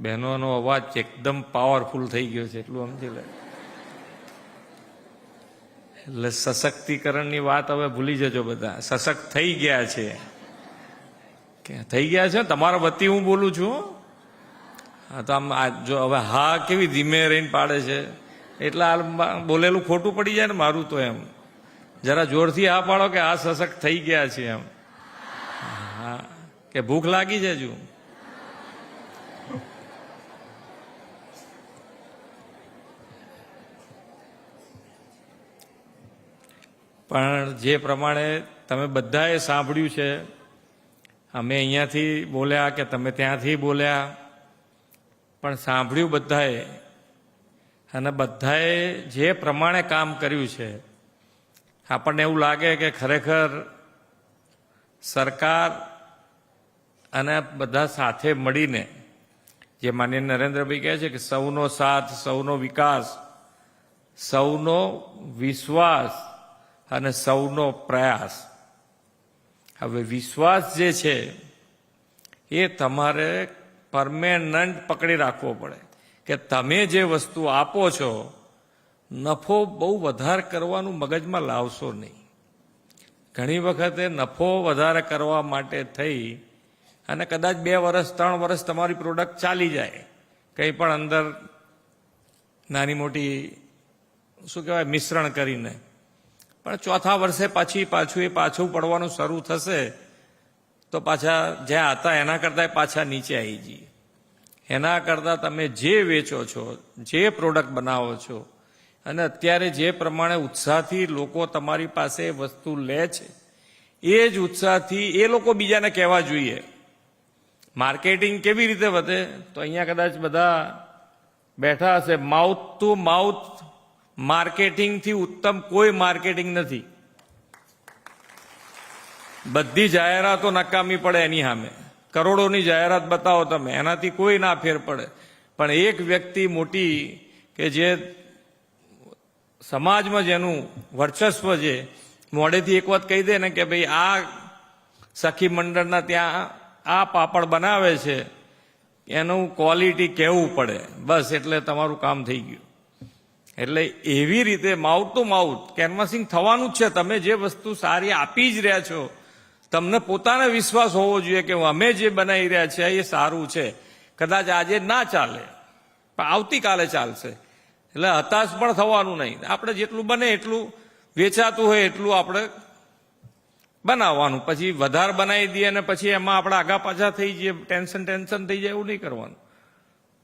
બહેનોનો અવાજ એકદમ પાવરફુલ થઈ ગયો છે એટલું સમજી લે. એટલે સશક્તિકરણની વાત હવે ભૂલી જજો બધા. સશક્ત થઈ ગયા છે, થઈ ગયા છે. તમારા વતી હું બોલું છું. હા તો આમ જો હવે હા કેવી ધીમે રહીને પાડે છે એટલે આ બોલેલું ખોટું પડી જાય ને મારું તો. એમ જરા જોરથી હા પાડો કે આ સશક્ત થઈ ગયા છે એમ. હા કે ભૂખ લાગી છે હજુ. પણ જે પ્રમાણે તમે બધાએ સાંભળ્યું છે, અમે અહીંયાથી બોલ્યા કે તમે ત્યાંથી બોલ્યા, પણ સાંભળ્યું બધાએ, અને બધાએ જે પ્રમાણે કામ કર્યું છે આપણને એવું લાગે કે ખરેખર સરકાર અને બધા સાથે મળીને, જે માનનીય નરેન્દ્રભાઈ કહે છે કે સૌનો સાથ, સૌનો વિકાસ, સૌનો વિશ્વાસ અને સૌનો પ્રયાસ. હવે વિશ્વાસ જે છે એ તમારે પરમેનન્ટ પકડી રાખવો પડે કે તમે જે વસ્તુ આપો છો નફો બહુ વધારે કરવાનું મગજમાં લાવશો નહીં. ઘણી વખતે નફો વધારે કરવા માટે થઈ અને કદાચ 2 વર્ષ 3 વર્ષ તમારી પ્રોડક્ટ ચાલી જાય, કંઈ પણ અંદર નાની મોટી શું કહેવાય મિશ્રણ કરીને, પણ ચોથા વર્ષે પાછું પડવાનું શરૂ થશે તો પાછા જ્યાં હતા એના કરતાં પાછા નીચે આવી જઈએ. એના કરતાં તમે જે વેચો છો, જે પ્રોડક્ટ બનાવો છો, અને અત્યારે જે પ્રમાણે ઉત્સાહથી લોકો તમારી પાસે વસ્તુ લે છે એ જ ઉત્સાહથી એ લોકો બીજાને કહેવા જોઈએ. માર્કેટિંગ કેવી રીતે વધે? તો અહીંયા કદાચ બધા બેઠા હશે. માઉથ ટુ માઉથ માર્કેટિંગથી ઉત્તમ કોઈ માર્કેટિંગ નથી. બધી જાહેરાતો નકામી પડે એની સામે. કરોડોની જાહેરાત બતાવો તમે, એનાથી કોઈ ના ફેર પડે. પણ એક વ્યક્તિ મોટી કે જે સમાજમાં જેનું વર્ચસ્વ છે, મોડેથી એક વાત કહી દે ને કે ભાઈ આ સખી મંડળના ત્યાં આ પાપડ બનાવે છે, એનું ક્વોલિટી કહેવું પડે, બસ એટલે તમારું કામ થઈ ગયું. એટલે એવી રીતે માઉથ ટુ માઉથ કેનવાસિંગ થવાનું જ છે. તમે જે વસ્તુ સારી આપી જ રહ્યા છો, તમને પોતાને વિશ્વાસ હોવો જોઈએ કે અમે જે બનાવી રહ્યા છીએ એ સારું છે. કદાચ આજે ના ચાલે પણ આવતીકાલે ચાલશે. એટલે હતાશ પણ થવાનું નહીં. આપણે જેટલું બને એટલું વેચાતું હોય એટલું આપણે બનાવવાનું. પછી વધારે બનાવી દઈએ અને પછી એમાં આપણે આગા પાછા થઈ જઈએ, ટેન્શન થઈ જાય, એવું નહીં કરવાનું.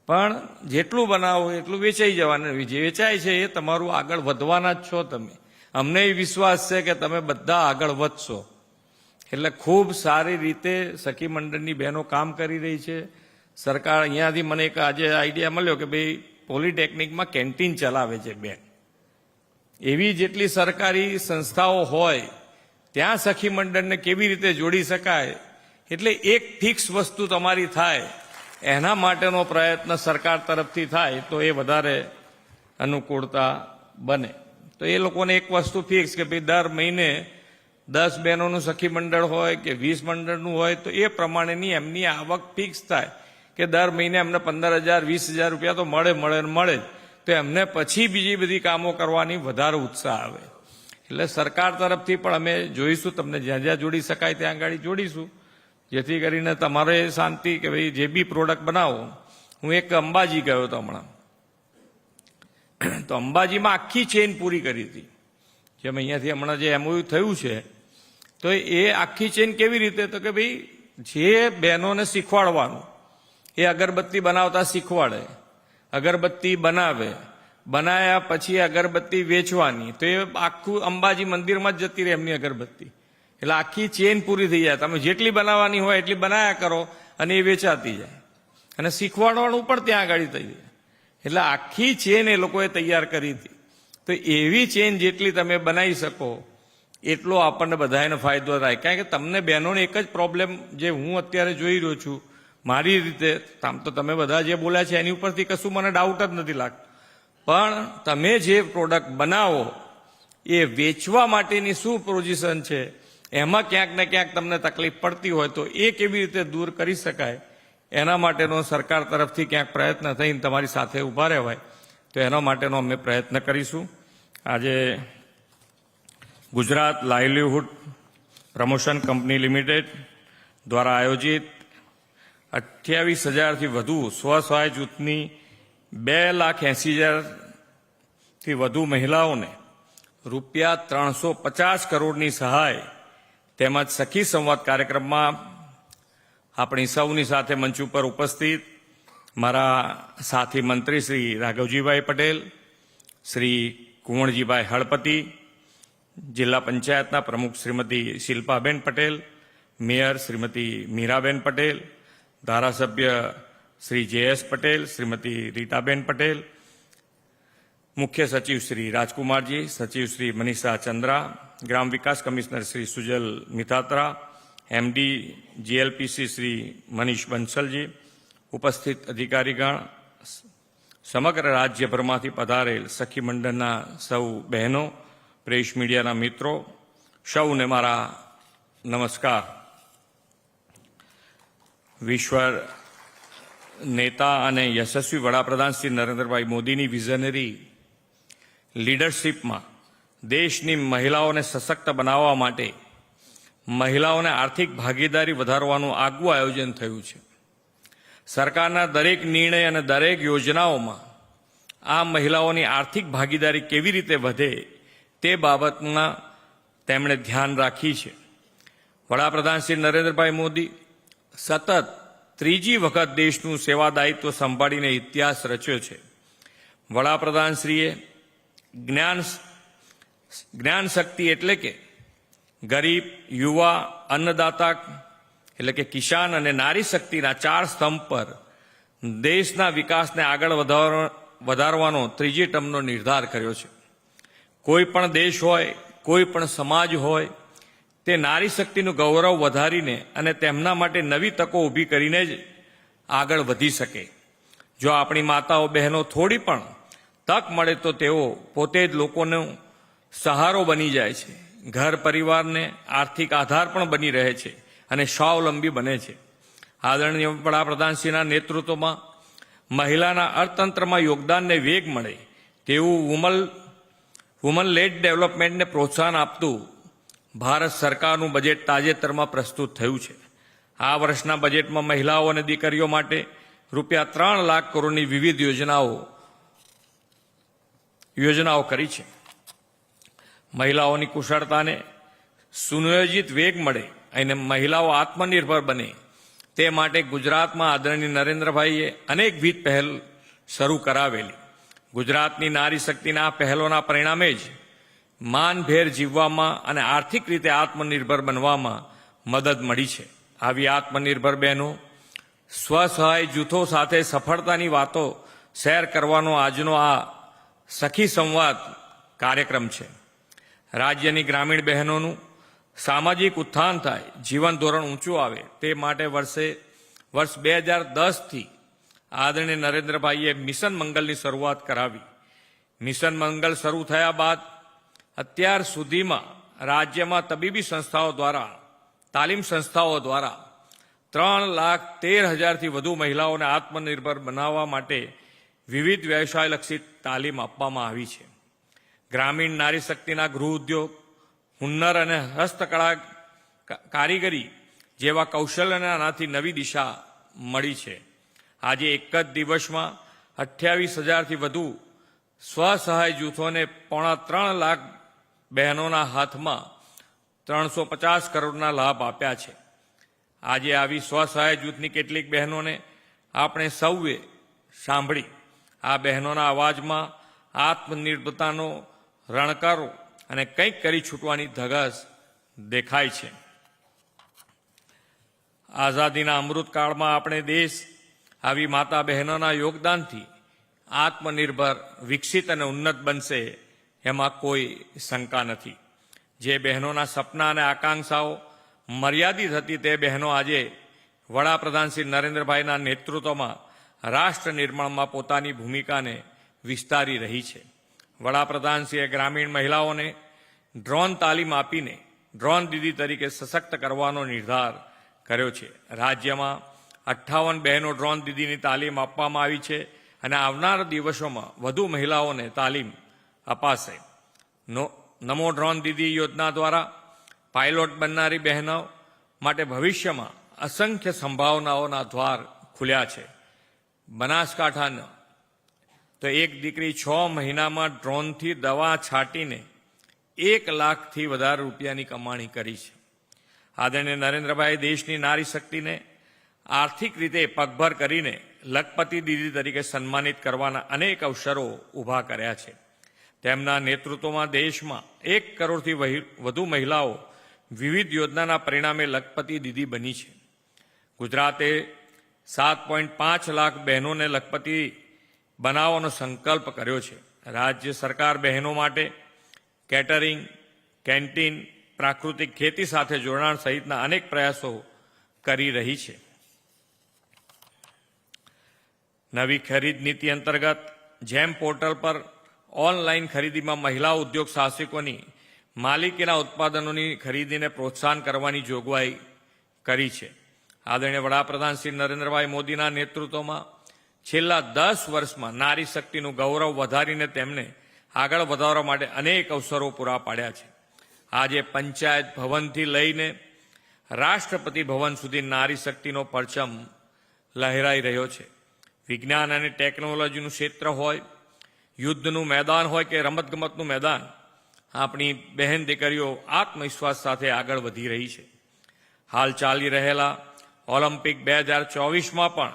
પણ જેટલું બનાવો એટલું વેચાઈ જવાનું. જે વેચાય છે એ તમારું આગળ વધવાના જ છો તમે. અમને એ વિશ્વાસ છે કે તમે બધા આગળ વધશો. એટલે ખૂબ સારી રીતે સખી મંડળની બહેનો કામ કરી રહી છે. સરકાર અહીંયાથી મને એક આજે આઈડિયા મળ્યો કે ભાઈ પોલિટેકનિકમાં કેન્ટીન ચલાવે છે બેન. એવી જેટલી સરકારી સંસ્થાઓ હોય ત્યાં સખી મંડળને કેવી રીતે જોડી શકાય, એટલે એક ફિક્સ વસ્તુ તમારી થાય એના માટેનો પ્રયત્ન સરકાર તરફથી થાય તો એ વધારે અનુકૂળતા બને. તો એ લોકોને એક વસ્તુ ફિક્સ કે ભાઈ દર મહિને 10 બહેનોનું સખી મંડળ હોય કે 20 મંડળનું હોય તો એ પ્રમાણેની એમની આવક ફિક્સ થાય કે દર મહિને એમને 15,000 20,000 રૂપિયા તો મળે જ. તો એમને પછી બીજી બધી કામો કરવાની વધારે ઉત્સાહ આવે. એટલે સરકાર તરફથી પણ અમે જોઈશું, તમને જ્યાં જ્યાં જોડી શકાય ત્યાં આગળ જોડીશું, જેથી કરીને તમારે શાંતિ કે ભાઈ જે બી પ્રોડક્ટ બનાવો. હું એક અંબાજી ગયો હતો હમણાં, તો અંબાજીમાં આખી ચેઇન પૂરી કરી હતી. જેમ અહીંયાથી હમણાં જે એમઓયુ થયું છે તો એ આખી ચેઇન કેવી રીતે? તો કે ભાઈ જે બહેનોને શીખવાડવાનું, એ અગરબત્તી બનાવતા શીખવાડે, અગરબત્તી બનાવ્યા પછી અગરબત્તી વેચવાની, તો એ આખું અંબાજી મંદિરમાં જ જતી રહે એમની અગરબત્તી. એટલે આખી ચેન પૂરી થઈ જાય. તમે જેટલી બનાવવાની હોય એટલી બનાવ્યા કરો અને એ વેચાતી જાય. અને શીખવાડવાનું પણ ત્યાં આગળ થઈ જાય. એટલે આખી ચેન એ લોકોએ તૈયાર કરી હતી. તો એવી ચેન જેટલી તમે બનાવી શકો એટલો આપણને બધાને ફાયદો થાય. કારણ કે તમને બહેનોને એક જ પ્રોબ્લેમ જે હું અત્યારે જોઈ રહ્યો છું મારી રીતે, આમ તો તમે બધા જે બોલ્યા છે એની ઉપરથી કશું મને ડાઉટ જ નથી લાગતો, પણ તમે જે પ્રોડક્ટ બનાવો એ વેચવા માટેની શું પોઝિશન છે એમાં ક્યાંક ને ક્યાંક તમને તકલીફ પડતી હોય તો એ કેવી રીતે દૂર કરી શકાય એના માટેનો સરકાર તરફથી ક્યાંક પ્રયત્ન થઈને તમારી સાથે ઊભા રહેવાય તો એના માટેનો અમે પ્રયત્ન કરીશું. આજે Gujarat livelihood promotion company limited દ્વારા આયોજિત 28,000થી વધુ સ્વસહાય જૂથની 2,80,000થી વધુ મહિલાઓને રૂપિયા 350 કરોડની સહાય તેમજ સખી સંવાદ કાર્યક્રમમાં આપણી સૌની સાથે મંચ ઉપર ઉપસ્થિત મારા સાથી મંત્રી શ્રી રાઘવજીભાઈ પટેલ, શ્રી કુંવરજીભાઈ હળપતિ, જિલ્લા પંચાયતના પ્રમુખ શ્રીમતી શિલ્પાબેન પટેલ, મેયર શ્રીમતી મીરાબેન પટેલ, ધારાસભ્ય શ્રી જે.એસ. પટેલ, શ્રીમતી રીટાબેન પટેલ, મુખ્ય સચિવ શ્રી રાજકુમારજી, સચિવ શ્રી મનીષા ચંદ્રા, ગ્રામ વિકાસ commissioner Shri Sujal Mitatra, MD GLPC Shri Manish Bansalji, ઉપસ્થિત અધિકારીગણ, સમગ્ર રાજ્યભરમાંથી પધારેલ સખી મંડળના સૌ બહેનો, પ્રેસ મીડિયાના મિત્રો, સૌને મારા નમસ્કાર. વિશ્વ નેતા અને યશસ્વી વડાપ્રધાન શ્રી નરેન્દ્રભાઈ મોદીની વિઝનરી લીડરશીપમાં દેશની મહિલાઓને સશક્ત બનાવવા માટે મહિલાઓને આર્થિક ભાગીદારી વધારવાનું આગવું આયોજન થયું છે. સરકારના દરેક નિર્ણય અને દરેક યોજનાઓમાં આ મહિલાઓની આર્થિક ભાગીદારી કેવી રીતે વધે તે બાબતમાં તેમણે ધ્યાન રાખી છે. વડાપ્રધાન શ્રી નરેન્દ્રભાઈ મોદી સતત ત્રીજી વખત દેશનું સેવા દાયિત્વ સંભાળીને ઇતિહાસ રચ્યો છે. વડાપ્રધાનશ્રીએ જ્ઞાન શક્તિ એટલે કે ગરીબ, યુવા, અન્નદાતા એટલે કે કિસાન અને નારી શક્તિના 4 સ્તંભ પર દેશના વિકાસને આગળ વધારવાનો ત્રીજી ટર્મનો નિર્ધાર કર્યો છે. કોઈ પણ દેશ હોય, કોઈ પણ સમાજ હોય, તે નારી શક્તિનું ગૌરવ વધારીને અને તેમના માટે નવી તકો ઊભી કરીને જ આગળ વધી શકે. જો આપણી માતાઓ બહેનો થોડી પણ તક મળે તો તેઓ પોતે જ લોકોનો સહારો બની જાય છે, ઘર પરિવારને આર્થિક આધાર પણ બની રહે છે અને સ્વાવલંબી બને છે. આદરણીય વડાપ્રધાનશ્રીના નેતૃત્વમાં મહિલાના અર્થતંત્રમાં યોગદાનને વેગ મળે તેવું વુમન લેડ ડેવલપમેન્ટને પ્રોત્સાહન આપતું ભારત સરકારનું બજેટ તાજેતરમાં પ્રસ્તુત થયું છે. આ વર્ષના બજેટમાં મહિલાઓ અને દીકરીઓ માટે રૂપિયા 3 લાખ કરોડની વિવિધ યોજનાઓ કરી છે. મહિલાઓની કુશળતાને સુનિયોજિત વેગ મળે અને મહિલાઓ આત્મનિર્ભર બને તે માટે ગુજરાતમાં આદરણીય નરેન્દ્રભાઈએ અનેકવિધ પહેલ શરૂ કરાવેલી. ગુજરાતની નારી શક્તિના આ પહેલોના પરિણામે જ માનભેર જીવવામાં અને આર્થિક રીતે આત્મનિર્ભર બનવામાં મદદ મળી છે. આવી આત્મનિર્ભર બહેનો સ્વસહાય જૂથો સાથે સફળતાની વાતો શેર કરવાનો આજનો આ સખી સંવાદ કાર્યક્રમ છે. રાજ્યની ગ્રામીણ બહેનોનું સામાજિક ઉત્થાન થાય, જીવન ધોરણ ઊંચું આવે તે માટે વર્ષ 2010થી આદરણીય નરેન્દ્રભાઈએ મિશન મંગલની શરૂઆત કરાવી. મિશન મંગલ શરૂ થયા બાદ અત્યાર સુધીમાં રાજ્યમાં તબીબી સંસ્થાઓ દ્વારા, તાલીમ સંસ્થાઓ દ્વારા 3,13,000થી વધુ મહિલાઓને આત્મનિર્ભર બનાવવા માટે વિવિધ વ્યવસાયલક્ષી તાલીમ આપવામાં આવી છે. ગ્રામીણ નારી શક્તિના ગૃહ ઉદ્યોગ, હુન્નર અને હસ્તકળા કારીગરી જેવા કૌશલ્યનાથી નવી દિશા મળી છે. આજે એક જ દિવસમાં 28,000થી વધુ સ્વસહાય જૂથોને 3.25 લાખ બહેનોના હાથમાં 350 કરોડના લાભ આપ્યા છે. આજે આવી સ્વસહાય જૂથની કેટલીક બહેનોને આપણે સૌએ સાંભળી. આ બહેનોના અવાજમાં આત્મનિર્ભરતાનો રણકારો અને કંઈક કરી છૂટવાની ધગશ દેખાય છે. આઝાદીના અમૃતકાળમાં આપણે દેશ આવી માતા બહેનોના યોગદાનથી આત્મનિર્ભર, વિકસિત અને ઉન્નત બનશે એમાં કોઈ શંકા નથી. જે બહેનોના સપના અને આકાંક્ષાઓ મર્યાદિત હતી તે બહેનો આજે વડાપ્રધાન શ્રી નરેન્દ્રભાઈના નેતૃત્વમાં રાષ્ટ્ર નિર્માણમાં પોતાની ભૂમિકાને વિસ્તારી રહી છે. વડાપ્રધાનશ્રીએ ગ્રામીણ મહિલાઓને ડ્રોન તાલીમ આપીને ડ્રોન દીદી તરીકે સશક્ત કરવાનો નિર્ધાર કર્યો છે. રાજ્યમાં 58 બહેનો ડ્રોન દીદીની તાલીમ આપવામાં આવી છે અને આવનાર દિવસોમાં વધુ મહિલાઓને તાલીમ અપાશે. નમો ડ્રોન દીદી યોજના દ્વારા પાયલોટ બનનારી બહેનો માટે ભવિષ્યમાં અસંખ્ય સંભાવનાઓના દ્વાર ખુલ્યા છે. બનાસકાંઠાના તો એક દીકરી 6 મહિનામાં ડ્રોનથી દવા છાંટીને 1 લાખથી વધારે રૂપિયાની કમાણી કરી છે. આદરણીય નરેન્દ્રભાઈ દેશની નારી શક્તિને આર્થિક રીતે પગભર કરીને લખપતિ દીદી તરીકે સન્માનિત કરવાના અનેક અવસરો ઊભા કર્યા છે. તેમના નેતૃત્વમાં દેશમાં 1 કરોડથી વધુ મહિલાઓ વિવિધ યોજનાના પરિણામે લખપતિ દીદી બની છે. ગુજરાતે 7.5 લાખ બહેનોને લખપતિ બનાવવાનો સંકલ્પ કર્યો છે. રાજ્ય સરકાર બહેનો માટે કેટરિંગ, કેન્ટીન, પ્રાકૃતિક ખેતી સાથે જોડાણ સહિતના અનેક પ્રયાસો કરી રહી છે. નવી ખરીદ નીતિ અંતર્ગત જેમ પોર્ટલ પર ઓનલાઈન ખરીદીમાં મહિલા ઉદ્યોગ સાહસિકોની માલિકીના ઉત્પાદનોની ખરીદીને પ્રોત્સાહન કરવાની જોગવાઈ કરી છે. આદરણીય વડાપ્રધાન શ્રી નરેન્દ્રભાઈ મોદીના નેતૃત્વમાં છેલ્લા 10 વર્ષમાં નારી શક્તિનું ગૌરવ વધારીને તેમને આગળ વધારવા માટે અનેક અવસરો પૂરા પાડ્યા છે. આજે પંચાયત ભવનથી લઈને રાષ્ટ્રપતિ ભવન સુધી નારી શક્તિનો પરચમ લહેરાઈ રહ્યો છે. વિજ્ઞાન અને ટેકનોલોજીનું ક્ષેત્ર હોય, યુદ્ધનું મેદાન હોય કે રમતગમતનું મેદાન, આપણી બહેન દીકરીઓ આત્મવિશ્વાસ સાથે આગળ વધી રહી છે. હાલ ચાલી રહેલા ઓલિમ્પિક 2024માં પણ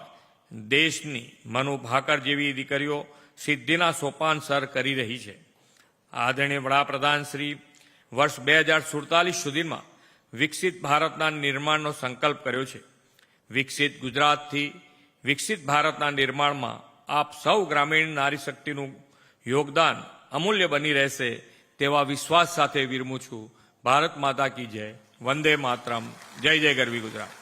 દેશની મનુ ભાકર જેવી દીકરીઓ સિદ્ધિના સોપાન સર કરી રહી છે. આદરણીય વડાપ્રધાન શ્રી વર્ષ 2047 સુધીમાં વિકસિત ભારતના નિર્માણનો સંકલ્પ કર્યો છે. વિકસિત ગુજરાતથી વિકસિત ભારતના નિર્માણમાં આપ સૌ ગ્રામીણ નારી શક્તિનું યોગદાન અમૂલ્ય બની રહેશે તેવા વિશ્વાસ સાથે વિરમું છું. ભારત માતા કી જય. વંદે માતરમ. જય જય ગરવી ગુજરાત.